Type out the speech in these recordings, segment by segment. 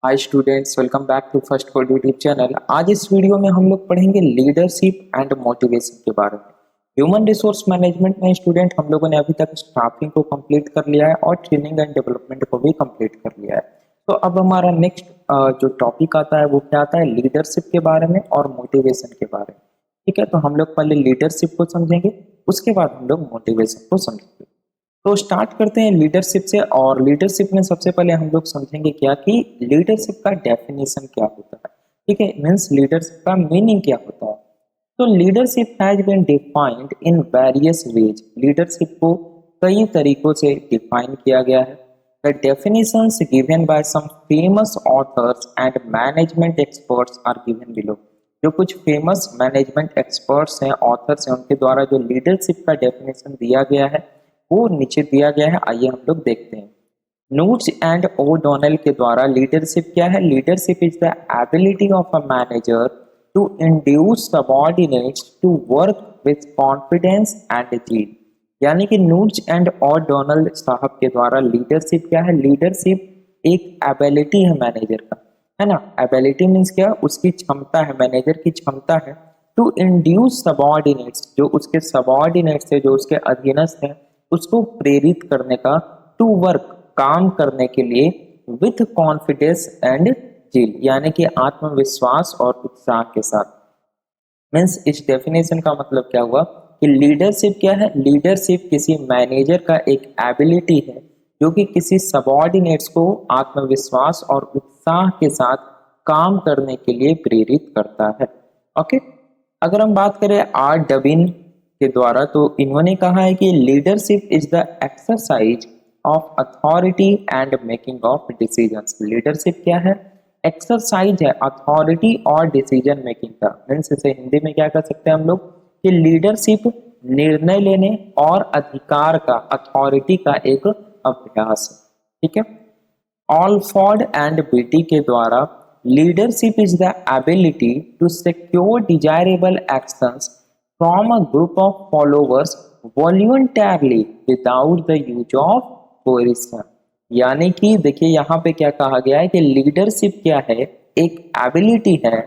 Hi students, welcome back to first code YouTube channel. आज इस video में हम लोग पढ़ेंगे लीडरशिप एंड मोटिवेशन के बारे में। ह्यूमन रिसोर्स मैनेजमेंट में स्टूडेंट हम लोगों ने अभी तक स्टाफिंग को कंप्लीट कर लिया है और ट्रेनिंग एंड डेवलपमेंट को भी कंप्लीट कर लिया है। तो अब हमारा नेक्स्ट जो टॉपिक आता है वो क्या आता है, लीडरशिप के बारे में और मोटिवेशन के बारे में। ठीक है, तो हम लोग पहले लीडरशिप को समझेंगे, उसके बाद हम लोग मोटिवेशन को समझेंगे। तो स्टार्ट करते हैं लीडरशिप से। और लीडरशिप में सबसे पहले हम लोग समझेंगे क्या कि लीडरशिप का डेफिनेशन क्या होता है। ठीक है, मीन्स लीडरशिप का मीनिंग क्या होता है। तो leadership has been defined in various ways. Leadership को कई तरीकों से डिफाइन किया गया है। The definitions given by some famous authors and management experts are given below. जो कुछ फेमस मैनेजमेंट एक्सपर्ट्स हैं, ऑथर्स हैं, उनके द्वारा जो लीडरशिप का डेफिनेशन दिया गया है वो नीचे दिया गया है। आइए हम लोग देखते हैं। नूट्स एंड ओडोनेल के द्वारा लीडरशिप क्या है। Leadership is the ability of a manager to induce subordinates to work with confidence and zeal. यानी कि नूट्स एंड ओडोनेल साहब के द्वारा लीडरशिप क्या है। लीडरशिप एक एबिलिटी है मैनेजर का, है ना। एबिलिटी मीन्स क्या, उसकी क्षमता है, मैनेजर की क्षमता है टू इंड्यूस सबऑर्डिनेट्स, जो उसके सबऑर्डिनेट्स है, जो उसके अधीनस्थ है, उसको प्रेरित करने का, टू वर्क काम करने के लिए, विथ कॉन्फिडेंस एंड जील यानी कि आत्मविश्वास और उत्साह के साथ। मीन्स इस डेफिनेशन का मतलब क्या हुआ कि लीडरशिप क्या है। लीडरशिप किसी मैनेजर का एक एबिलिटी है जो कि किसी सबऑर्डिनेट्स को आत्मविश्वास और उत्साह के साथ काम करने के लिए प्रेरित करता है। ओके, अगर हम बात करें आर डबिन के द्वारा, तो इन्होंने कहा है कि leadership is the exercise of authority and making of decisions. Leadership क्या है, एक्सरसाइज है अथॉरिटी और डिसीजन मेकिंग का। मीन्स इसे हिंदी में क्या कर सकते हैं हम लोग कि लीडरशिप निर्णय लेने और अधिकार का, अथॉरिटी का एक अभ्यास है। ठीक है, ऑलफोर्ड एंड बीटी के द्वारा leadership is the ability to secure desirable actions from a group of followers voluntarily without the use of coercion. यानी कि देखिए यहाँ पे क्या कहा गया है कि लीडरशिप क्या है, एक एबिलिटी है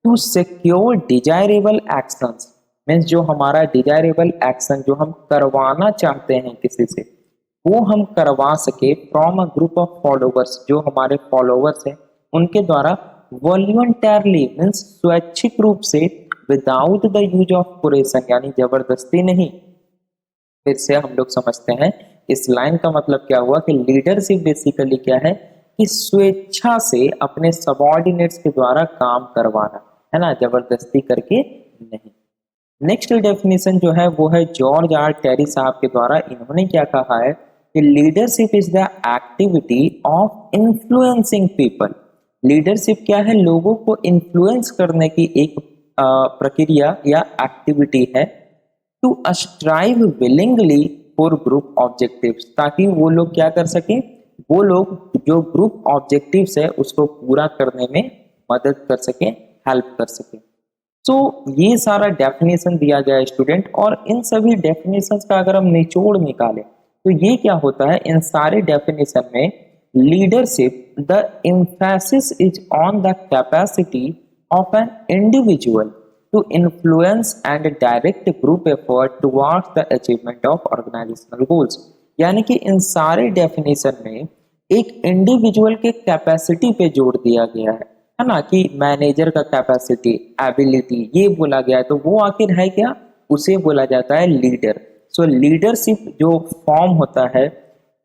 to secure desirable actions. Means जो हमारा डिजायरेबल एक्शन जो हम करवाना चाहते हैं किसी से, वो हम करवा सके from a group of followers, जो हमारे फॉलोवर्स हैं उनके द्वारा, वॉल्यूंटरली मीन्स स्वैच्छिक रूप से, विदाउट द यूज ऑफ कोरेशन यानी जबरदस्ती नहीं। फिर से हम लोग समझते हैं इस लाइन का मतलब क्या हुआ कि लीडरशिप बेसिकली क्या है कि स्वेच्छा से अपने सबऑर्डिनेट्स के द्वारा काम करवाना, है ना, जबरदस्ती करके नहीं। नेक्स्ट डेफिनेशन जो है वो है जॉर्ज आर टेरी साहब के द्वारा। इन्होंने क्या कहा है कि leadership is the activity of influencing people. Leadership क्या है, लोगों को इन्फ्लुएंस करने की एक प्रक्रिया या एक्टिविटी है to strive willingly for group objectives, ताकि वो लोग क्या कर सके, वो लोग जो ग्रुप ऑब्जेक्टिव्स है उसको पूरा करने में मदद कर सके, हेल्प कर सके। तो ये सारा डेफिनेशन दिया गया है स्टूडेंट, और इन सभी डेफिनेशंस का अगर हम निचोड़ निकालें तो ये क्या होता है, इन सारे डेफिनेशन में leadership the emphasis is on the capacity of an individual to influence and direct group effort towards the achievement of organizational goals। यानी कि इन सारे डेफिनेशन में एक इंडिविजुअल के कैपेसिटी पे जोर दिया गया है ना, कि मैनेजर का कैपेसिटी, एबिलिटी ये बोला गया है। तो वो आखिर है क्या, उसे बोला जाता है लीडर। सो लीडरशिप जो फॉर्म होता है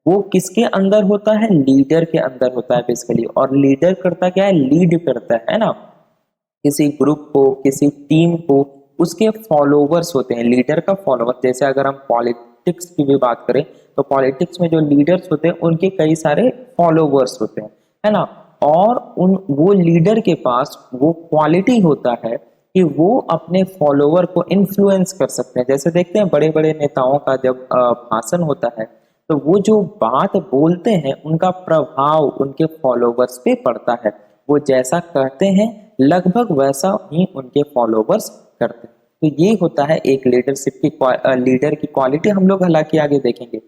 वो किसके अंदर होता है, लीडर के अंदर होता है बेसिकली। और लीडर करता क्या है, लीड करता है ना किसी ग्रुप को, किसी टीम को, उसके फॉलोवर्स होते हैं, लीडर का फॉलोवर। जैसे अगर हम पॉलिटिक्स की भी बात करें तो पॉलिटिक्स में जो लीडर्स होते हैं उनके कई सारे फॉलोवर्स होते हैं, है ना। और उन वो लीडर के पास वो क्वालिटी होता है कि वो अपने फॉलोवर को इन्फ्लुएंस कर सकते हैं। जैसे देखते हैं बड़े बड़े नेताओं का जब भाषण होता है तो वो जो बात बोलते हैं उनका प्रभाव उनके फॉलोवर्स पे पड़ता है। वो जैसा कहते हैं लगभग वैसा ही उनके फॉलोवर्स करते हैं। तो ये होता है एक लीडरशिप की लीडर की क्वालिटी। हम लोग हालांकि आगे देखेंगे।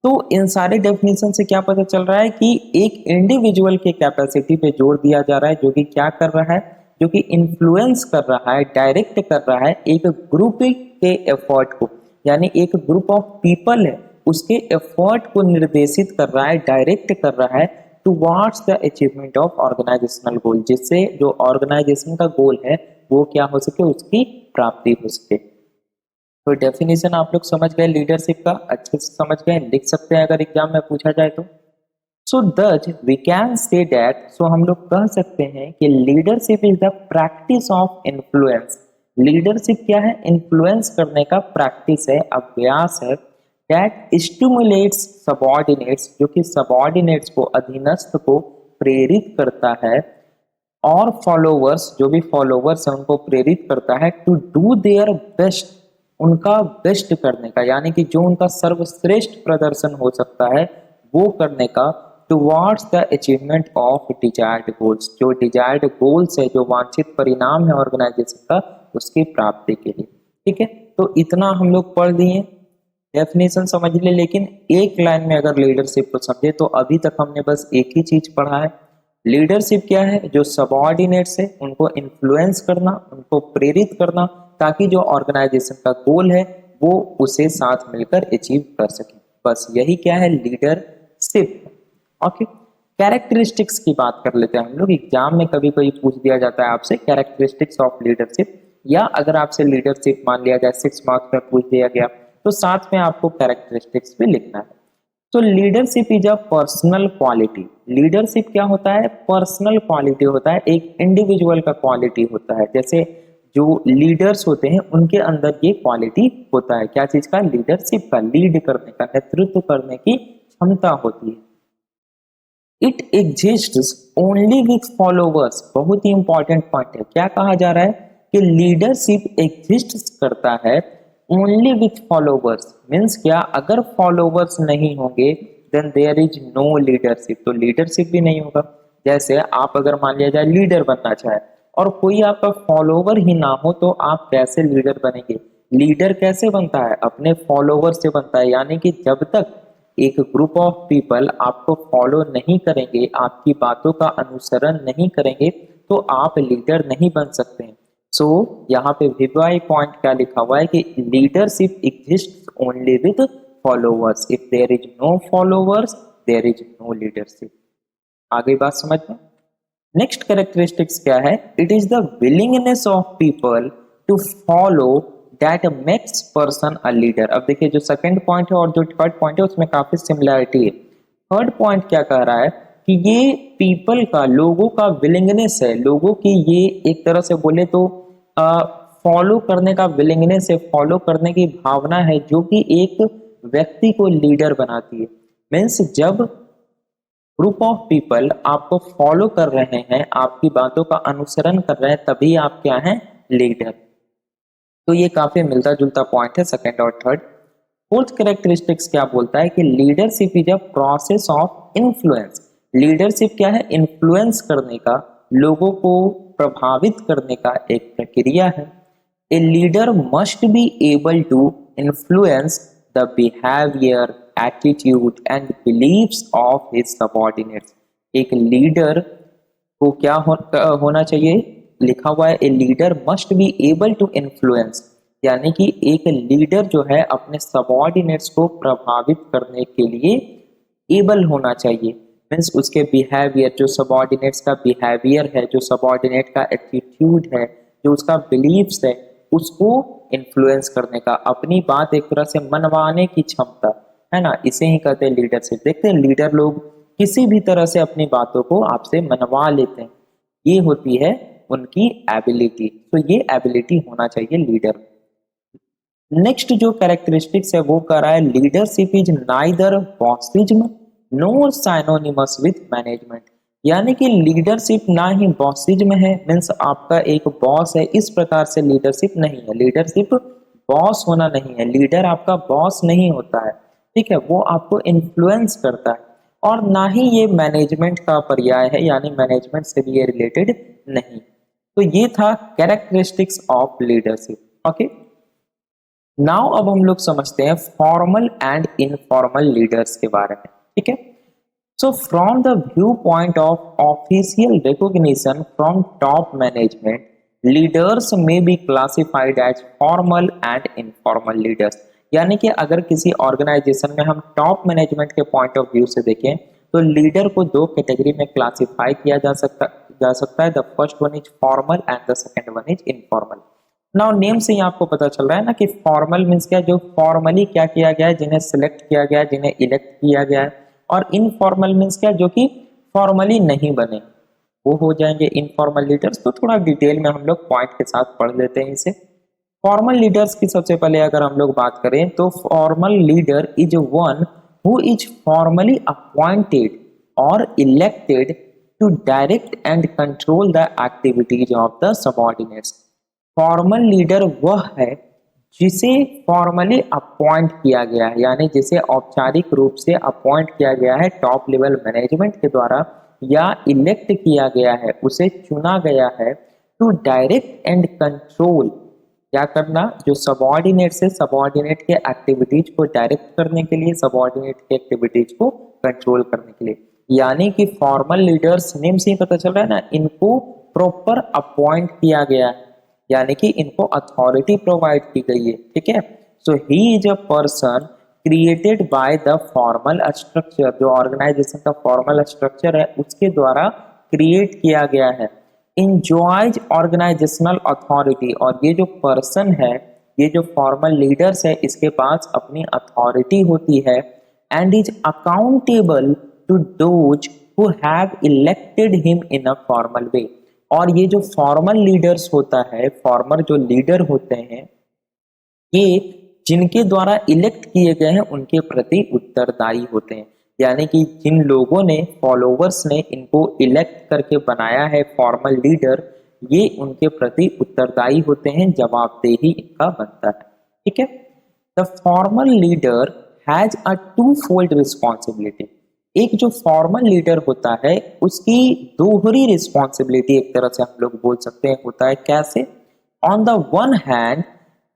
तो इन सारे डेफिनेशन से क्या पता चल रहा है कि एक इंडिविजुअल के कैपेसिटी पे जोर दिया जा रहा है, जो कि क्या कर रहा है, जो कि इन्फ्लुएंस कर रहा है, डायरेक्ट कर रहा है एक ग्रुप के एफर्ट को, यानी एक ग्रुप ऑफ पीपल है उसके एफर्ट को निर्देशित कर रहा है, डायरेक्ट कर रहा है towards the achievement of organisational goal, जिससे जो ऑर्गेनाइजेशन का गोल है वो क्या हो सके, उसकी प्राप्ति हो सके। तो डेफिनेशन आप लोग समझ गए लीडरशिप का, अच्छे से समझ गए, लिख सकते हैं अगर एग्जाम में पूछा जाए तो। सो दज वी कैन से दैट, सो हम लोग कह सकते हैं कि leadership is the practice of influence. Leadership क्या है, इन्फ्लुएंस करने का प्रैक्टिस है, अभ्यास है। दैट स्टिमुलेट्स सबॉर्डिनेट्स, जो कि सबॉर्डिनेट्स को, अधीनस्थ को प्रेरित करता है, और फॉलोवर्स, जो भी फॉलोवर्स है उनको प्रेरित करता है टू डू देयर बेस्ट, उनका बेस्ट करने का, यानी कि जो उनका सर्वश्रेष्ठ प्रदर्शन हो सकता है वो करने का, towards the achievement of desired goals, जो डिजायर्ड गोल्स है, जो वांछित परिणाम है ऑर्गेनाइजेशन का, उसकी प्राप्ति के लिए। ठीक है, तो इतना हम लोग पढ़ लिए, डेफिनेशन समझ ले, लेकिन एक लाइन में अगर लीडरशिप को समझे तो अभी तक हमने बस एक ही चीज पढ़ा है। लीडरशिप क्या है, जो सबऑर्डिनेट्स है उनको इन्फ्लुएंस करना, उनको प्रेरित करना, ताकि जो ऑर्गेनाइजेशन का गोल है वो उसे साथ मिलकर अचीव कर सके, बस यही क्या है लीडरशिप। ओके, कैरेक्टरिस्टिक्स की बात कर लेते हैं हम लोग। एग्जाम में कभी कोई पूछ दिया जाता है आपसे कैरेक्टरिस्टिक्स ऑफ लीडरशिप, या अगर आपसे लीडरशिप मान लिया जाए 6 मार्क्स में पूछ दिया गया तो साथ में आपको कैरेक्टरिस्टिक्स भी लिखना है। तो leadership is a personal quality. Leadership क्या होता है, पर्सनल क्वालिटी होता है, एक इंडिविजुअल का क्वालिटी होता है। जैसे जो लीडर्स होते हैं उनके अंदर ये क्वालिटी होता है, क्या चीज का, लीडरशिप का, लीड करने का, नेतृत्व करने की क्षमता होती है। It exists only with followers, बहुत ही इंपॉर्टेंट पॉइंट है, क्या कहा जा रहा है कि लीडरशिप एग्जिस्ट करता है ओनली विथ फॉलोवर्स, मीन्स क्या, अगर फॉलोवर्स नहीं होंगे then there is no leadership, तो लीडरशिप भी नहीं होगा। जैसे आप अगर मान लिया जाए लीडर बनना चाहे और कोई आपका फॉलोवर ही ना हो तो आप कैसे लीडर बनेंगे। लीडर कैसे बनता है, अपने फॉलोवर से बनता है, यानी कि जब तक एक ग्रुप ऑफ पीपल आपको फॉलो नहीं करेंगे, आपकी बातों का अनुसरण नहीं करेंगे, तो आप लीडर नहीं बन सकते हैं। सो यहाँ पे वीवाई पॉइंट क्या लिखा हुआ है कि leadership exist only with followers, if there is no followers there is no leadership. आगे बात समझ में। नेक्स्ट कैरेक्टरिस्टिक्स क्या है, it is the willingness of people to follow that makes person a leader. अब देखिए जो सेकंड पॉइंट है और जो थर्ड पॉइंट है उसमें काफी सिमिलरिटी है। थर्ड पॉइंट क्या कह रहा है कि ये पीपल का, लोगों का विलिंगनेस है, लोगों की ये एक तरह से बोले तो फॉलो करने का विलिंगनेस है, फॉलो करने की भावना है, जो कि एक व्यक्ति को लीडर बनाती है। मीन्स जब ग्रुप ऑफ पीपल आपको फॉलो कर रहे हैं, आपकी बातों का अनुसरण कर रहे हैं, तभी आप क्या हैं, लीडर। तो ये काफी मिलता जुलता पॉइंट है सेकंड और थर्ड। फोर्थ कैरेक्टरिस्टिक्स क्या बोलता है कि leadership is a process of influence. Leadership क्या है, इन्फ्लुएंस करने का, लोगों को प्रभावित करने का एक प्रक्रिया है। A leader must be able to influence the behaviour, attitude and beliefs of his subordinates. एक लीडर को क्या होना चाहिए, लिखा हुआ है a leader must be able to influence, यानी कि एक लीडर जो है अपने सबऑर्डिनेट्स को प्रभावित करने के लिए एबल होना चाहिए। मीन्स उसके बिहेवियर, जो सबऑर्डिनेट्स का बिहेवियर है, जो सबऑर्डिनेट का एटीट्यूड है, जो उसका बिलीव्स है, उसको इन्फ्लुएंस करने का, अपनी बात एक तरह से मनवाने की क्षमता है ना, इसे ही कहते हैं लीडरशिप। देखते हैं लीडर लोग किसी भी तरह से अपनी बातों को आपसे मनवा लेते हैं, ये होती है उनकी एबिलिटी। तो ये एबिलिटी होना चाहिए लीडर। नेक्स्ट जो कैरेक्टरिस्टिक्स है वो कह रहा है leadership is neither bossism nor synonymous with management, यानी कि लीडरशिप ना ही बॉसिज्म है, मीन्स आपका एक बॉस है, इस प्रकार से लीडरशिप नहीं है। लीडरशिप बॉस होना नहीं है, लीडर आपका बॉस नहीं होता है, ठीक है, वो आपको इन्फ्लुएंस करता है। और ना ही ये मैनेजमेंट का पर्याय है, यानी मैनेजमेंट से भी ये रिलेटेड नहीं। तो ये था characteristics of leadership. Okay, now अब हम लोग समझते हैं फॉर्मल एंड इनफॉर्मल लीडर्स के बारे में, ठीक है। So from the viewpoint of official recognition from top management, leaders may be classified as formal and informal leaders। यानी कि अगर किसी ऑर्गेनाइजेशन में हम टॉप मैनेजमेंट के पॉइंट ऑफ व्यू से देखें तो लीडर को दो कैटेगरी में क्लासिफाई किया जा सकता है। The first one is formal and the second one is informal. Now name से ही आपको पता चल रहा है ना कि फॉर्मल मीन्स क्या, जो फॉर्मली क्या किया गया है, जिन्हें सिलेक्ट किया गया है, जिन्हें इलेक्ट किया गया है। और इनफॉर्मल मीन्स क्या, जो कि फॉर्मली नहीं बने, वो हो जाएंगे इनफॉर्मल लीडर्स। तो थोड़ा डिटेल में हम लोग पॉइंट के साथ पढ़ लेते हैं इसे। फॉर्मल लीडर्स की सबसे पहले अगर हम लोग बात करें तो formal leader is one who is formally appointed or elected to direct and control the activities of the subordinates. Formal leader वह है जिसे फॉर्मली अपॉइंट किया गया है, यानी जिसे औपचारिक रूप से अपॉइंट किया गया है टॉप लेवल मैनेजमेंट के द्वारा, या इलेक्ट किया गया है, उसे चुना गया है टू डायरेक्ट एंड कंट्रोल। क्या करना, जो सबऑर्डिनेट से सबऑर्डिनेट के एक्टिविटीज को डायरेक्ट करने के लिए, सबऑर्डिनेट के एक्टिविटीज को कंट्रोल करने के लिए। यानी कि फॉर्मल लीडर्स नेम से ही पता चल रहा है ना, इनको प्रॉपर अपॉइंट किया गया है, यानी कि इनको अथॉरिटी प्रोवाइड की गई है, ठीक है। So he is a person created by the formal structure. जो ऑर्गेनाइजेशन का फॉर्मल स्ट्रक्चर है उसके द्वारा क्रिएट किया गया है। Enjoys organisational authority. और ये जो पर्सन है, ये जो फॉर्मल लीडर्स है, इसके पास अपनी अथॉरिटी होती है। And is accountable to those who have elected him in a formal way. और ये जो फॉर्मल लीडर्स होता है, फॉर्मर जो लीडर होते हैं, ये जिनके द्वारा इलेक्ट किए गए हैं उनके प्रति उत्तरदायी होते हैं। यानी कि जिन लोगों ने, फॉलोवर्स ने इनको इलेक्ट करके बनाया है फॉर्मल लीडर, ये उनके प्रति उत्तरदायी होते हैं, जवाबदेही इनका बनता है, ठीक है। The formal leader has a two fold responsibility. एक जो फॉर्मल लीडर होता है उसकी दोहरी रिस्पॉन्सिबिलिटी एक तरह से हम लोग बोल सकते हैं होता है। कैसे? On the one hand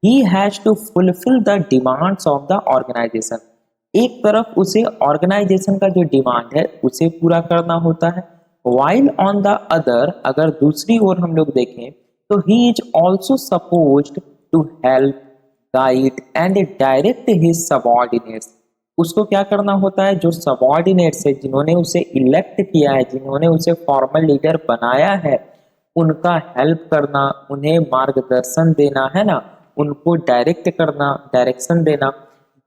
he has to fulfil the demands of the organisation. एक तरफ उसे ऑर्गेनाइजेशन का जो डिमांड है उसे पूरा करना होता है, वाइल ऑन द अदर, अगर दूसरी ओर हम लोग देखें तो he is also supposed to help, guide and direct his subordinates. उसको क्या करना होता है, जो सबऑर्डिनेट्स है, जिन्होंने उसे इलेक्ट किया है, जिन्होंने उसे फॉर्मल लीडर बनाया है, उनका हेल्प करना, उन्हें मार्गदर्शन देना, है ना, उनको डायरेक्ट करना, डायरेक्शन देना,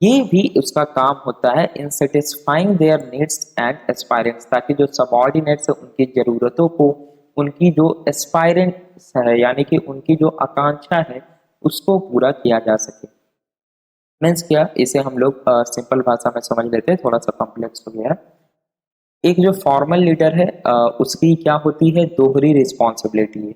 ये भी उसका काम होता है in satisfying their needs and aspirants. ताकि जो सबऑर्डिनेट्स है उनकी जरूरतों को, उनकी जो एस्पायरेंट्स है यानी कि उनकी जो आकांक्षा है उसको पूरा किया जा सके। मीन्स क्या, इसे हम लोग सिंपल भाषा में समझ लेते हैं, थोड़ा सा कॉम्प्लेक्स हो गया है। एक जो फॉर्मल लीडर है उसकी क्या होती है, दोहरी रिस्पॉन्सिबिलिटी है।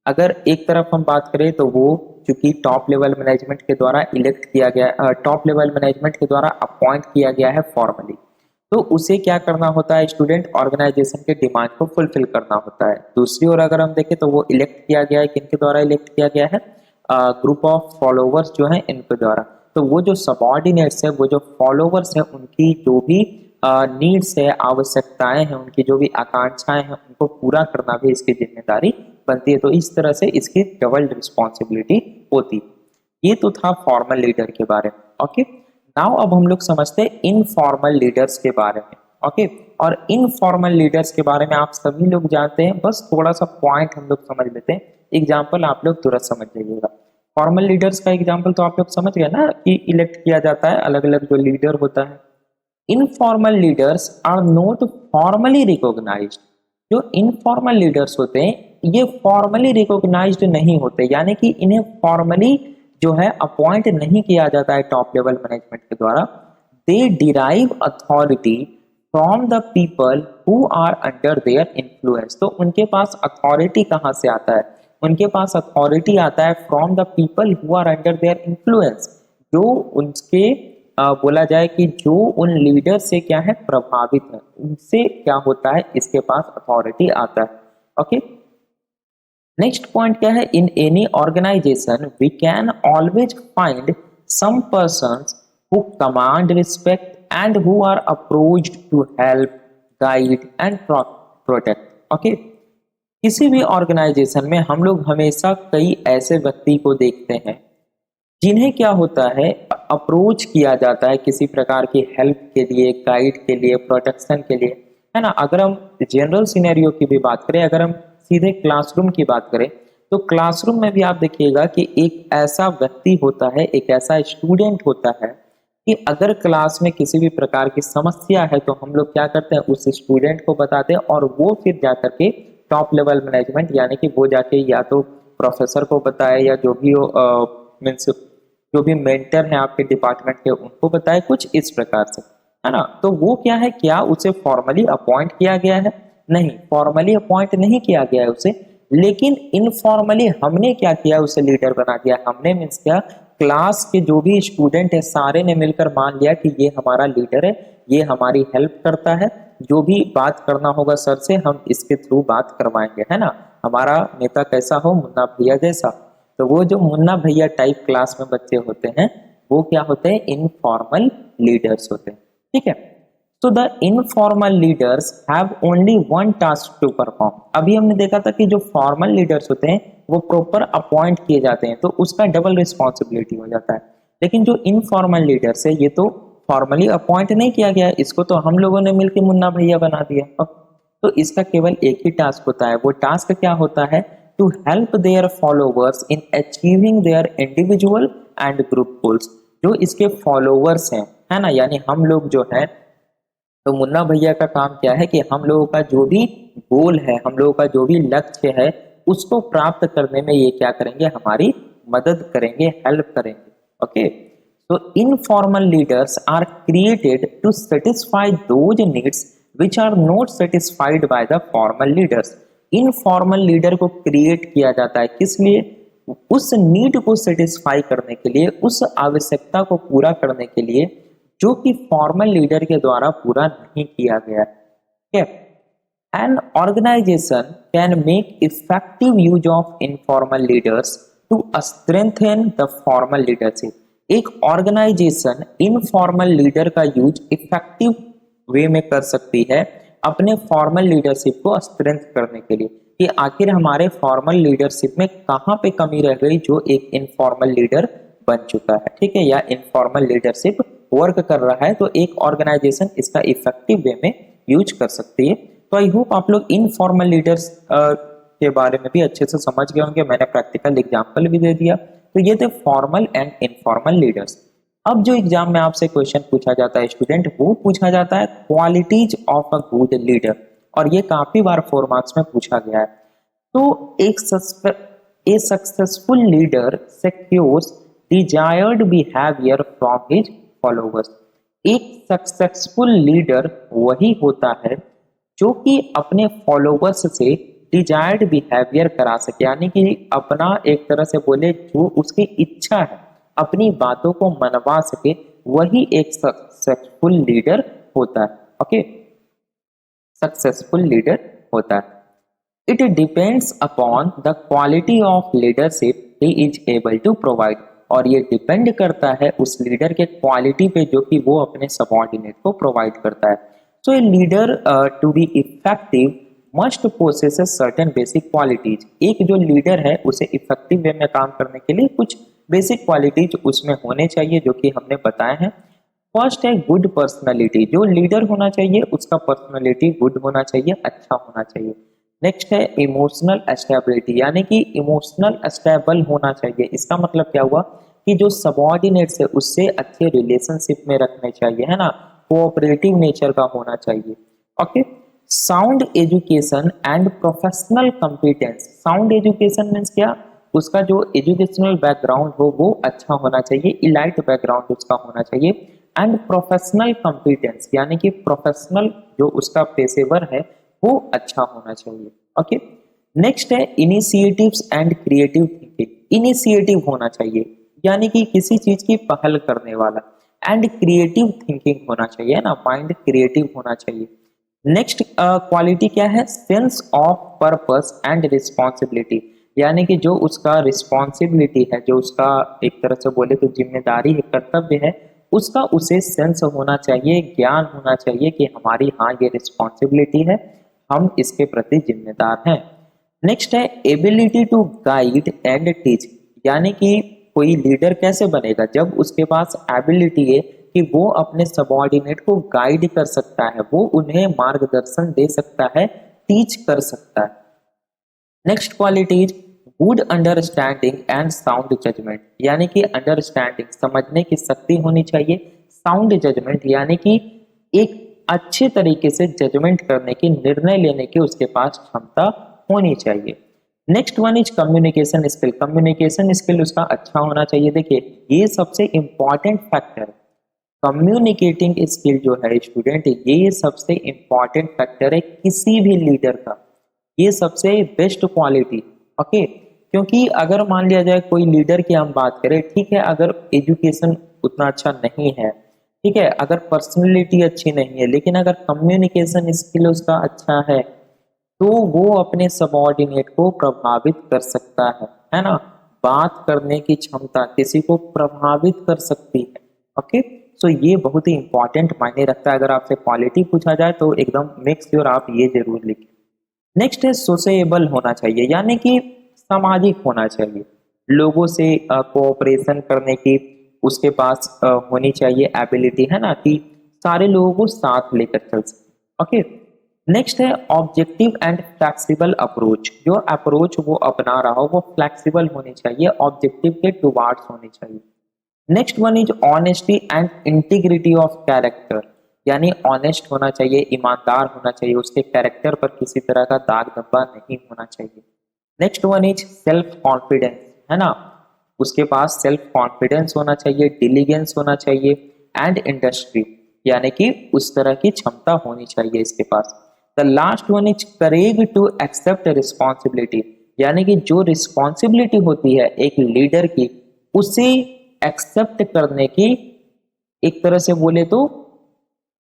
अगर एक तरफ हम बात करें तो वो चूंकि टॉप लेवल मैनेजमेंट के द्वारा इलेक्ट किया गया, टॉप लेवल मैनेजमेंट के द्वारा अपॉइंट किया गया है फॉर्मली, तो उसे क्या करना होता है, स्टूडेंट, ऑर्गेनाइजेशन के डिमांड को फुलफिल करना होता है। दूसरी ओर अगर हम देखें तो वो इलेक्ट किया गया है, किनके द्वारा इलेक्ट किया गया है, ग्रुप ऑफ फॉलोवर्स जो हैं इनके द्वारा। तो वो जो सबऑर्डिनेट्स है, वो जो फॉलोवर्स हैं, उनकी जो भी नीड्स है, आवश्यकताएं हैं, उनकी जो भी आकांक्षाएं हैं, उनको पूरा करना भी इसकी जिम्मेदारी बनती है। तो इस तरह से इसकी डबल रिस्पॉन्सिबिलिटी होती है। ये तो था फॉर्मल लीडर के बारे में। ओके, नाउ अब हम लोग समझते हैं इनफॉर्मल लीडर्स के बारे में। ओके, और इनफॉर्मल लीडर्स के बारे में आप सभी लोग जानते हैं, बस थोड़ा सा पॉइंट हम लोग समझ लेते हैं। एग्जाम्पल आप लोग तुरंत समझ जाइएगा। फॉर्मल लीडर्स का एग्जाम्पल तो आप लोग समझ गए ना, कि इलेक्ट किया जाता है, अलग अलग जो लीडर होता है। Informal leaders are not formally recognised. जो इनफॉर्मल लीडर्स होते हैं ये फॉर्मली रिकॉग्नाइज्ड नहीं होते, यानी कि इन्हें फॉर्मली जो है अपॉइंट नहीं किया जाता है टॉप लेवल मैनेजमेंट के द्वारा। They derive authority from the people who are under their influence. तो उनके पास अथॉरिटी कहाँ से आता है, उनके पास अथॉरिटी आता है from the people who are under their influence. जो उनके बोला जाए कि जो उन लीडर से क्या है, प्रभावित है, उनसे क्या होता है, इसके पास अथॉरिटी आता है। ओके, नेक्स्ट पॉइंट क्या है, in any organisation we can always find some persons who command respect and who are approached to help, guide and protect. Okay, किसी भी ऑर्गेनाइजेशन में हम लोग हमेशा कई ऐसे व्यक्ति को देखते हैं जिन्हें क्या होता है, अप्रोच किया जाता है किसी प्रकार की हेल्प के लिए, गाइड के लिए, प्रोटेक्शन के लिए, है ना। अगर हम जनरल सिनेरियो की भी बात करें, अगर हम सीधे क्लासरूम की बात करें, तो क्लासरूम में भी आप देखिएगा कि एक ऐसा व्यक्ति होता है, एक ऐसा स्टूडेंट होता है कि अगर क्लास में किसी भी प्रकार की समस्या है तो हम लोग क्या करते हैं, उस स्टूडेंट को बताते हैं और वो फिर जाकर के टॉप लेवल मैनेजमेंट यानी कि वो जाके या तो प्रोफेसर को बताए या जो भी मीन्स जो भी मेंटर है आपके डिपार्टमेंट के उनको बताए, कुछ इस प्रकार से, है ना। तो वो क्या है, क्या उसे फॉर्मली अपॉइंट किया गया है? नहीं, फॉर्मली अपॉइंट नहीं किया गया है उसे, लेकिन इनफॉर्मली हमने क्या किया, उसे लीडर बना दिया। हमने मीन्स क्या, क्लास के जो भी स्टूडेंट है सारे ने मिलकर मान लिया कि ये हमारा लीडर है, ये हमारी हेल्प करता है, जो भी बात करना होगा सर से हम इसके थ्रू बात करवाएंगे, है ना। हमारा नेता कैसा हो, मुन्ना भैया जैसा। तो वो जो मुन्ना भैया टाइप क्लास में बच्चे होते हैं वो क्या होते हैं, इनफॉर्मल लीडर्स होते हैं। ठीक है, तो the informal leaders have only one task to perform. अभी हमने देखा था कि जो फॉर्मल लीडर्स होते हैं वो प्रॉपर अपॉइंट किए जाते हैं तो उसका डबल रिस्पॉन्सिबिलिटी हो जाता है, लेकिन जो इनफॉर्मल लीडर्स है ये तो फॉर्मली अपॉइंट नहीं किया गया, इसको तो हम लोगों ने मिलकर मुन्ना भैया बना दिया। तो इसका केवल एक ही टास्क होता है, वो टास्क क्या होता है, to help their followers in achieving their individual and group goals. जो इसके फॉलोवर्स हैं, है ना, यानी हम लोग जो है, तो मुन्ना भैया का काम क्या है कि हम लोगों का जो भी गोल है, हम लोगों का जो भी लक्ष्य है उसको प्राप्त करने में ये क्या करेंगे, हमारी मदद करेंगे, हेल्प करेंगे। ओके, तो informal leaders are created to satisfy those needs which are not satisfied by the formal leaders। Informal leader को क्रिएट किया जाता है किस लिए, उस नीड को सेटिस्फाई करने के लिए, उस आवश्यकता को पूरा करने के लिए जो कि फॉर्मल लीडर के द्वारा पूरा नहीं किया गया है। An organization can make effective use of informal leaders to strengthen the formal leadership। एक ऑर्गेनाइजेशन इनफॉर्मल लीडर का यूज इफेक्टिव वे में कर सकती है अपने फॉर्मल लीडरशिप को स्ट्रेंथ करने के लिए, कि आखिर हमारे फॉर्मल लीडरशिप में कहां पे कमी रह गई जो एक इनफॉर्मल लीडर बन चुका है, ठीक है, या इनफॉर्मल लीडरशिप वर्क कर रहा है, तो एक ऑर्गेनाइजेशन इसका इफेक्टिव वे में यूज कर सकती है। तो आई होप आप लोग इनफॉर्मल लीडर्स के बारे में भी अच्छे से समझ गए होंगे, मैंने प्रैक्टिकल एग्जाम्पल भी दे दिया। तो ये थे फॉर्मल एंड इनफॉर्मल लीडर्स। अब जो एग्जाम में आपसे क्वेश्चन पूछा जाता है स्टूडेंट, वो पूछा जाता है qualities of a good leader, और ये काफी बार 4 मार्क्स में पूछा गया है। तो ए successful leader secures desired behaviour from his followers. एक सक्सेसफुल लीडर वही होता है जो कि अपने फॉलोवर्स से डिजायर्ड बिहेवियर करा सके, यानी कि अपना एक तरह से बोले जो उसकी इच्छा है अपनी बातों को मनवा सके, वही एक सक्सेसफुल लीडर होता है। ओके, सक्सेसफुल लीडर होता है। It depends upon the quality of leadership he is able to provide, और ये डिपेंड करता है उस लीडर के क्वालिटी पे जो कि वो अपने सबऑर्डिनेट को प्रोवाइड करता है। So a leader to be effective must possess certain basic qualities. एक जो लीडर है उसे इफेक्टिव वे में काम करने के लिए कुछ बेसिक क्वालिटीज उसमें होने चाहिए जो कि हमने बताए हैं। फर्स्ट है गुड पर्सनालिटी, जो लीडर होना चाहिए उसका पर्सनालिटी गुड होना चाहिए, अच्छा होना चाहिए। नेक्स्ट है इमोशनल स्टेबिलिटी, यानी कि इमोशनल स्टेबल होना चाहिए। इसका मतलब क्या हुआ कि जो सबऑर्डिनेट्स है उससे अच्छे रिलेशनशिप में रखने चाहिए, है ना, कोऑपरेटिव नेचर का होना चाहिए। Okay, sound education and professional competence. Sound education means क्या, उसका जो एजुकेशनल बैकग्राउंड हो वो अच्छा होना चाहिए, इलाइट बैकग्राउंड उसका होना चाहिए। एंड प्रोफेशनल कॉम्पिटेंस, यानी कि प्रोफेशनल जो उसका पेशेवर है वो अच्छा होना चाहिए। ओके, नेक्स्ट है initiatives and creative thinking. Initiative होना चाहिए, यानी कि किसी चीज की पहल करने वाला, एंड क्रिएटिव थिंकिंग होना चाहिए ना, माइंड क्रिएटिव होना चाहिए। नेक्स्ट क्वालिटी क्या है, sense of purpose and responsibility, यानी कि जो उसका रिस्पॉन्सिबिलिटी है, जो उसका एक तरह से बोले तो जिम्मेदारी है, कर्तव्य है, उसका उसे सेंस होना चाहिए, ज्ञान होना चाहिए कि हमारी हाँ ये रिस्पॉन्सिबिलिटी है, हम इसके प्रति जिम्मेदार हैं। नेक्स्ट है ability to guide and teach, यानी कि कोई लीडर कैसे बनेगा, जब उसके पास एबिलिटी है कि वो अपने सबऑर्डिनेट को गाइड कर सकता है, वो उन्हें मार्गदर्शन दे सकता है, टीच कर सकता है। Next quality is good understanding and sound judgement, यानी कि अंडरस्टैंडिंग समझने की शक्ति होनी चाहिए, साउंड जजमेंट यानी कि एक अच्छे तरीके से जजमेंट करने की, निर्णय लेने की उसके पास क्षमता होनी चाहिए। Next one is communication skill, communication skill उसका अच्छा होना चाहिए। देखिए ये सबसे इंपॉर्टेंट फैक्टर है, कम्युनिकेटिंग स्किल जो है स्टूडेंट, ये सबसे इंपॉर्टेंट फैक्टर है किसी भी लीडर का, ये सबसे बेस्ट क्वालिटी। ओके, क्योंकि अगर मान लिया जाए कोई लीडर की हम बात करें, ठीक है, अगर एजुकेशन उतना अच्छा नहीं है, ठीक है, अगर पर्सनैलिटी अच्छी नहीं है, लेकिन अगर कम्युनिकेशन स्किल उसका अच्छा है तो वो अपने सबऑर्डिनेट को प्रभावित कर सकता है ना, बात करने की क्षमता किसी को प्रभावित कर सकती है। ओके, सो ये बहुत ही इंपॉर्टेंट मायने रखता है। अगर आपसे क्वालिटी पूछा जाए तो एकदम मेक श्योर आप ये जरूर लिखें। नेक्स्ट है सोशेबल होना चाहिए, यानी कि सामाजिक होना चाहिए, लोगों से कोऑपरेशन करने की उसके पास होनी चाहिए एबिलिटी, है ना, कि सारे लोगों को साथ लेकर चल सके। ओके, नेक्स्ट है ऑब्जेक्टिव एंड फ्लेक्सिबल अप्रोच, जो अप्रोच वो अपना रहा हो वो फ्लेक्सिबल होनी चाहिए, ऑब्जेक्टिव के टुवार्ड्स होनी चाहिए। Next one is honesty and integrity of character, यानी ऑनेस्ट होना चाहिए, ईमानदार होना चाहिए, उसके कैरेक्टर पर किसी तरह का दाग धब्बा नहीं होना चाहिए। Next one is self confidence, है ना, उसके पास सेल्फ कॉन्फिडेंस होना चाहिए, डिलीजेंस होना चाहिए एंड इंडस्ट्री, यानी कि उस तरह की क्षमता होनी चाहिए इसके पास। The last one is courage to accept responsibility, यानी कि जो रिस्पॉन्सिबिलिटी होती है एक लीडर की, उसे एक्सेप्ट करने की, एक तरह से बोले तो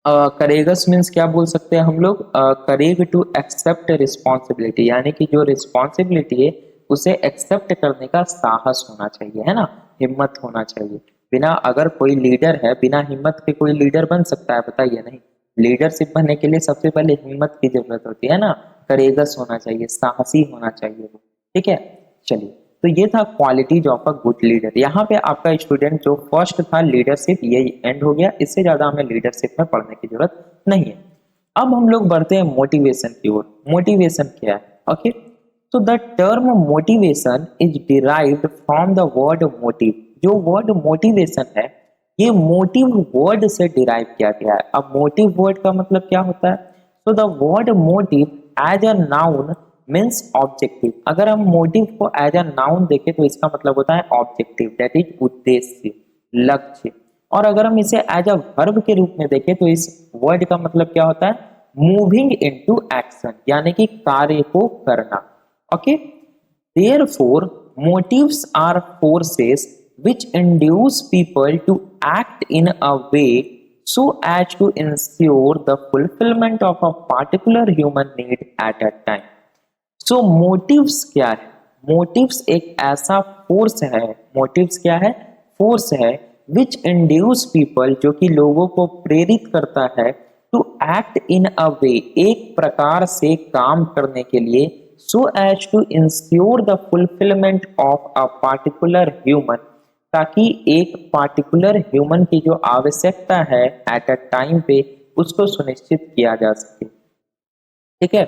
करेगस मीन्स क्या बोल सकते हैं हम लोग, करेज टू एक्सेप्ट रिस्पॉन्सिबिलिटी, यानी कि जो रिस्पॉन्सिबिलिटी है उसे एक्सेप्ट करने का साहस होना चाहिए, है ना, हिम्मत होना चाहिए। बिना अगर कोई लीडर है, बिना हिम्मत के कोई लीडर बन सकता है, बताइए, नहीं। लीडरशिप बनने के लिए सबसे पहले हिम्मत की जरूरत होती है ना, करेगस होना चाहिए, साहसी होना चाहिए वो। ठीक है, चलिए, तो ये था qualities of a good leader. यहाँ पे आपका स्टूडेंट जो फर्स्ट था लीडरशिप, ये एंड हो गया, इससे ज्यादा हमें लीडरशिप में पढ़ने की जरूरत नहीं है। अब हम लोग बढ़ते हैं मोटिवेशन की ओर। मोटिवेशन क्या है? ओके, तो the term motivation is derived from the word motive, जो वर्ड मोटिवेशन है ये मोटिव वर्ड से डिराइव किया गया है। अब मोटिव वर्ड का मतलब क्या होता है? तो the word motive as a noun means objective. अगर हम मोटिव को एज अ नाउन देखें तो इसका मतलब होता है ऑब्जेक्टिव, दैट इज उद्देश्य, लक्ष्य। और अगर हम इसे एज अ वर्ब के रूप में देखें तो इस वर्ड का मतलब क्या होता है? मूविंग इनटू एक्शन, यानी कि कार्य को करना। Okay, therefore motives are forces which induce people to act in a way so as to ensure the fulfillment of a particular human need at a time। So motives क्या है? Motives एक ऐसा force है, motives क्या है? Force है which induce people, जो कि लोगों को प्रेरित करता है, टू एक्ट इन अ वे, एक प्रकार से काम करने के लिए, so as to ensure the fulfilment of a particular human, ताकि एक पार्टिकुलर ह्यूमन की जो आवश्यकता है एट अ टाइम पे उसको सुनिश्चित किया जा सके। ठीक है,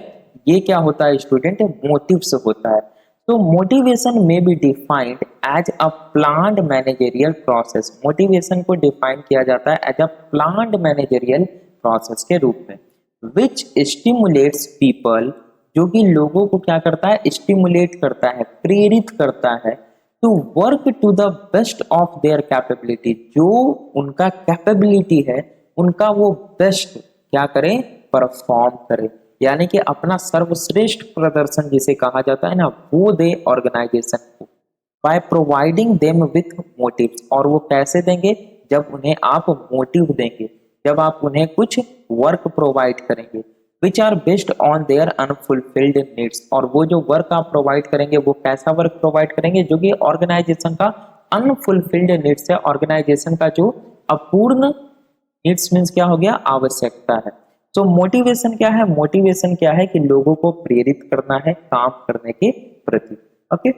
ये क्या होता है स्टूडेंट? मोटिव्स होता है। तो motivation may be defined as a planned managerial process. Motivation को डिफाइन किया जाता है as a planned managerial process के रूप में, विच स्टिमुलेट्स पीपल, जो कि लोगों को क्या करता है? स्टिमुलेट करता है, प्रेरित करता है, to work to the best of their capability, जो उनका कैपेबिलिटी है उनका वो बेस्ट क्या करें? परफॉर्म करें, यानी कि अपना सर्वश्रेष्ठ प्रदर्शन जिसे कहा जाता है ना, वो दे ऑर्गेनाइजेशन को, by providing them with motives. और वो कैसे देंगे? जब उन्हें आप मोटिव देंगे, जब आप उन्हें कुछ वर्क प्रोवाइड करेंगे, which are based on their unfulfilled needs. और वो जो वर्क आप प्रोवाइड करेंगे वो कैसा वर्क प्रोवाइड करेंगे, जो कि ऑर्गेनाइजेशन का अनफुलफिल्ड नीड्स है, ऑर्गेनाइजेशन का जो अपूर्ण नीड्स मीन्स क्या हो गया, आवश्यकता है। तो मोटिवेशन क्या है, मोटिवेशन क्या है कि लोगों को प्रेरित करना है काम करने के प्रति। ओके,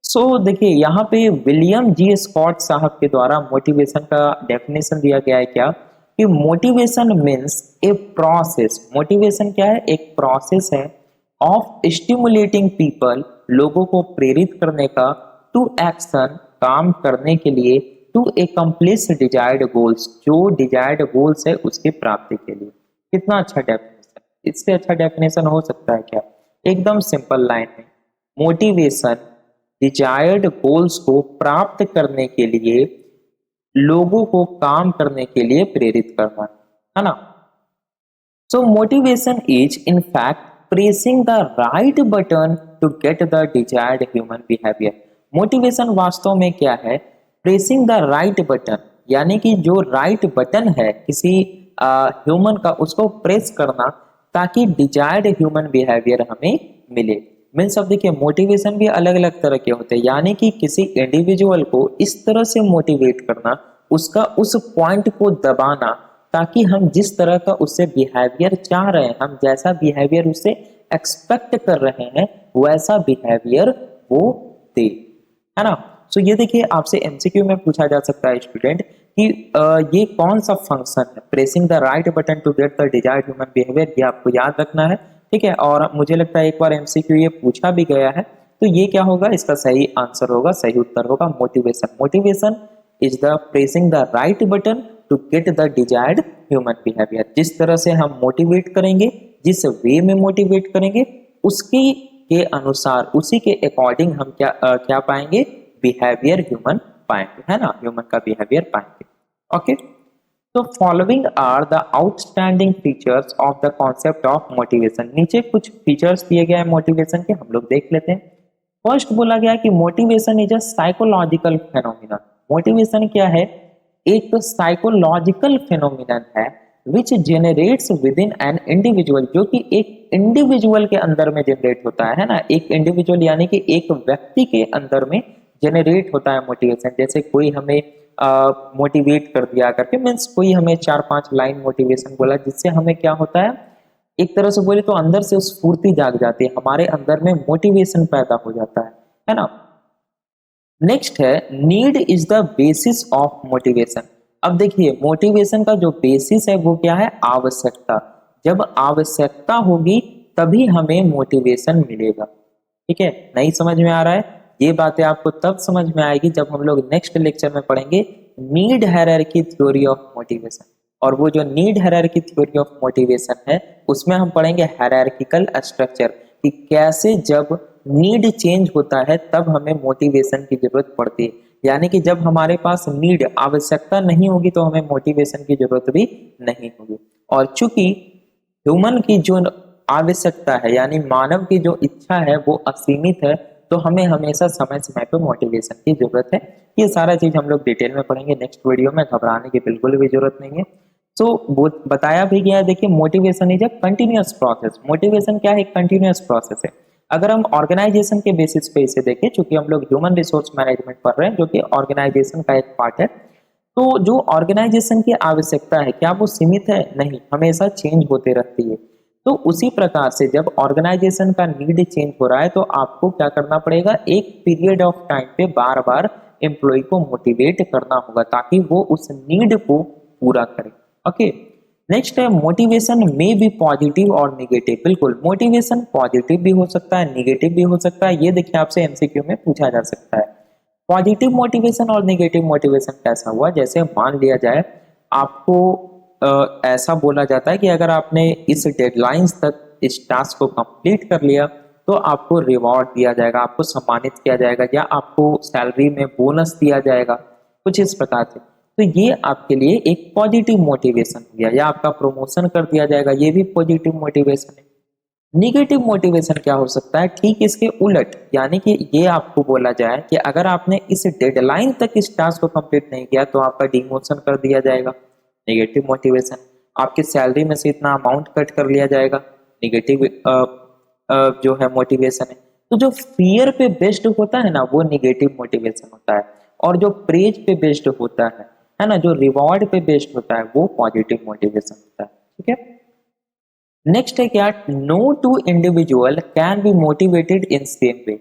सो देखिए यहाँ पे विलियम जी स्कॉट साहब के द्वारा मोटिवेशन का डेफिनेशन दिया गया है क्या, कि motivation means a process. Motivation क्या है, एक प्रोसेस है ऑफ स्टिमुलेटिंग पीपल, लोगों को प्रेरित करने का, टू एक्शन, काम करने के लिए, टू एकम्प्लिश डिजायर्ड गोल्स, जो डिजायर्ड गोल्स है उसकी प्राप्ति के लिए। कितना अच्छा डेफिनेशन, इससे अच्छा डेफिनेशन हो सकता है क्या। एकदम सिंपल लाइन है, मोटिवेशन डिजायर्ड गोल्स को प्राप्त करने के लिए लोगों को काम करने के लिए प्रेरित करना है ना। So motivation is in fact pressing the right button to get the desired human behaviour. Motivation वास्तव में क्या है, प्रेसिंग द राइट बटन, यानी कि जो राइट बटन है किसी ह्यूमन का उसको प्रेस करना ताकि डिजायर्ड ह्यूमन बिहेवियर हमें मिले। मीन्स अब देखिए मोटिवेशन भी अलग अलग तरह के होते हैं, यानी कि किसी इंडिविजुअल को इस तरह से मोटिवेट करना, उसका उस पॉइंट को दबाना ताकि हम जिस तरह का उससे बिहेवियर चाह रहे हैं, हम जैसा बिहेवियर उससे एक्सपेक्ट कर रहे हैं वैसा बिहेवियर वो दे, है ना। सो ये देखिए आपसे एमसीक्यू में पूछा जा सकता है स्टूडेंट कि ये कौन सा फंक्शन है, pressing the right button to get the desired human behaviour, ये आपको याद रखना है, ठीक है। और मुझे लगता है एक बार एमसीक्यू ये पूछा भी गया है, तो ये क्या होगा, इसका सही आंसर होगा, सही उत्तर होगा motivation. Motivation is the pressing the right button to get the desired human behaviour. जिस तरह से हम मोटिवेट करेंगे, जिस वे में मोटिवेट करेंगे, उसके के अनुसार, उसी के अकॉर्डिंग हम क्या पाएंगे, बिहेवियर ह्यूमन पाएंगे, है ना, ह्यूमन का बिहेवियर पाएंगे। ओके, तो following are the outstanding features of the concept of motivation. नीचे कुछ फीचर्स दिए गए हैं मोटिवेशन के, हम लोग देख लेते हैं। फर्स्ट बोला गया कि motivation is a psychological phenomenon. Motivation क्या है, एक साइकोलॉजिकल फेनोमिनन है which generates within an individual, जो कि एक इंडिविजुअल के अंदर में जनरेट होता है ना, एक इंडिविजुअल यानी कि एक व्यक्ति के अंदर में जनरेट होता है मोटिवेशन। जैसे कोई हमें मोटिवेट कर दिया करके, मीन्स कोई हमें 4-5 लाइन मोटिवेशन बोला, जिससे हमें क्या होता है, एक तरह से बोले तो अंदर से स्फूर्ति जाग जाती है, हमारे अंदर में मोटिवेशन पैदा हो जाता है ना। नेक्स्ट है, need is the basis of motivation. अब देखिए मोटिवेशन का जो बेसिस है वो क्या है, आवश्यकता। जब आवश्यकता होगी तभी हमें मोटिवेशन मिलेगा, ठीक है। नहीं समझ में आ रहा है, ये बातें आपको तब समझ में आएगी जब हम लोग नेक्स्ट लेक्चर में पढ़ेंगे need hierarchy theory of motivation. और वो जो need hierarchy theory of motivation है उसमें हम पढ़ेंगे हायरार्किकल स्ट्रक्चर, कि कैसे जब नीड चेंज होता है तब हमें मोटिवेशन की जरूरत पड़ती है। यानी कि जब हमारे पास नीड, आवश्यकता नहीं होगी तो हमें मोटिवेशन की जरूरत भी नहीं होगी। और चूंकि ह्यूमन की जो आवश्यकता है, यानी मानव की जो इच्छा है वो असीमित है, तो हमें हमेशा समय समय पे मोटिवेशन की जरूरत है। ये सारा चीज हम लोग डिटेल में पढ़ेंगे नेक्स्ट वीडियो में, घबराने की बिल्कुल भी जरूरत नहीं है। तो वो बताया भी गया है, देखिए motivation is a continuous process. Motivation क्या है, एक कंटिन्यूअस प्रोसेस है। अगर हम ऑर्गेनाइजेशन के बेसिस पे इसे देखें, चूंकि हम लोग ह्यूमन रिसोर्स मैनेजमेंट पढ़ रहे हैं जो कि ऑर्गेनाइजेशन का एक पार्ट है, तो जो ऑर्गेनाइजेशन की आवश्यकता है क्या वो सीमित है, नहीं, हमेशा चेंज होते रहती है। तो उसी प्रकार से जब ऑर्गेनाइजेशन का नीड चेंज हो रहा है तो आपको क्या करना पड़ेगा, एक पीरियड ऑफ टाइम पे बार बार एम्प्लॉय को मोटिवेट करना होगा ताकि वो उस नीड को पूरा करे। ओके, नेक्स्ट है, मोटिवेशन में भी पॉजिटिव और निगेटिव। बिल्कुल, मोटिवेशन पॉजिटिव भी हो सकता है, निगेटिव भी हो सकता है। ये देखिए आपसे एमसीक्यू में पूछा जा सकता है। पॉजिटिव मोटिवेशन और नेगेटिव मोटिवेशन कैसा हुआ, जैसे मान लिया जाए आपको ऐसा बोला जाता है कि अगर आपने इस डेडलाइंस तक इस टास्क को कंप्लीट कर लिया तो आपको रिवॉर्ड दिया जाएगा, आपको सम्मानित किया जाएगा, या आपको सैलरी में बोनस दिया जाएगा, कुछ इस प्रकार से। तो ये आपके लिए एक पॉजिटिव मोटिवेशन हो गया, या आपका प्रमोशन कर दिया जाएगा, ये भी पॉजिटिव मोटिवेशन है। निगेटिव मोटिवेशन क्या हो सकता है, ठीक इसके उलट, यानी कि ये आपको बोला जाए कि अगर आपने इस डेडलाइन तक इस टास्क को कंप्लीट नहीं किया तो आपका डिमोशन कर दिया जाएगा, नेगेटिव मोटिवेशन। आपकी सैलरी में से इतना अमाउंट कट कर लिया जाएगा, निगेटिव जो है मोटिवेशन है। तो जो फियर पे बेस्ड होता है ना वो निगेटिव मोटिवेशन होता है, और जो प्रेज पे बेस्ड होता है ना, जो रिवॉर्ड पे बेस्ड होता है वो पॉजिटिव मोटिवेशन होता है। ठीक है, नेक्स्ट है क्या, no two individual can be motivated in same way.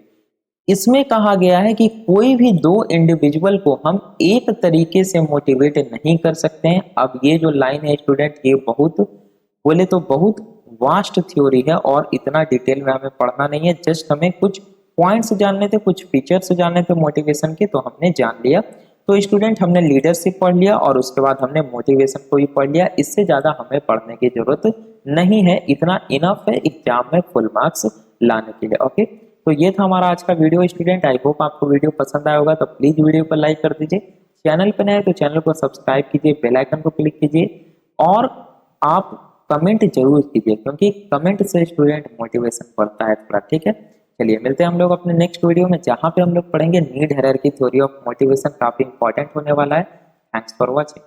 इसमें कहा गया है कि कोई भी दो इंडिविजुअल को हम एक तरीके से मोटिवेट नहीं कर सकते हैं। अब ये जो लाइन है स्टूडेंट, ये बहुत बोले तो बहुत वास्ट थ्योरी है और इतना डिटेल में हमें पढ़ना नहीं है, जस्ट हमें कुछ पॉइंट्स जानने थे, कुछ फीचर्स जानने थे मोटिवेशन के, तो हमने जान लिया। तो स्टूडेंट हमने लीडरशिप पढ़ लिया और उसके बाद हमने मोटिवेशन को भी पढ़ लिया, इससे ज्यादा हमें पढ़ने की जरूरत नहीं है, इतना इनफ है एग्जाम में फुल मार्क्स लाने के लिए। ओके, तो ये था हमारा आज का वीडियो स्टूडेंट। आई होप आपको वीडियो पसंद आया होगा, तो प्लीज वीडियो को लाइक कर दीजिए, चैनल पर नए तो चैनल को सब्सक्राइब कीजिए, बेल आइकन को क्लिक कीजिए और आप कमेंट जरूर कीजिए, क्योंकि कमेंट से स्टूडेंट मोटिवेशन बढ़ता है थोड़ा। ठीक है, चलिए मिलते हैं हम लोग अपने नेक्स्ट वीडियो में, जहां पे हम लोग पढ़ेंगे need hierarchy theory of motivation, काफी इंपॉर्टेंट होने वाला है। Thanks for watching.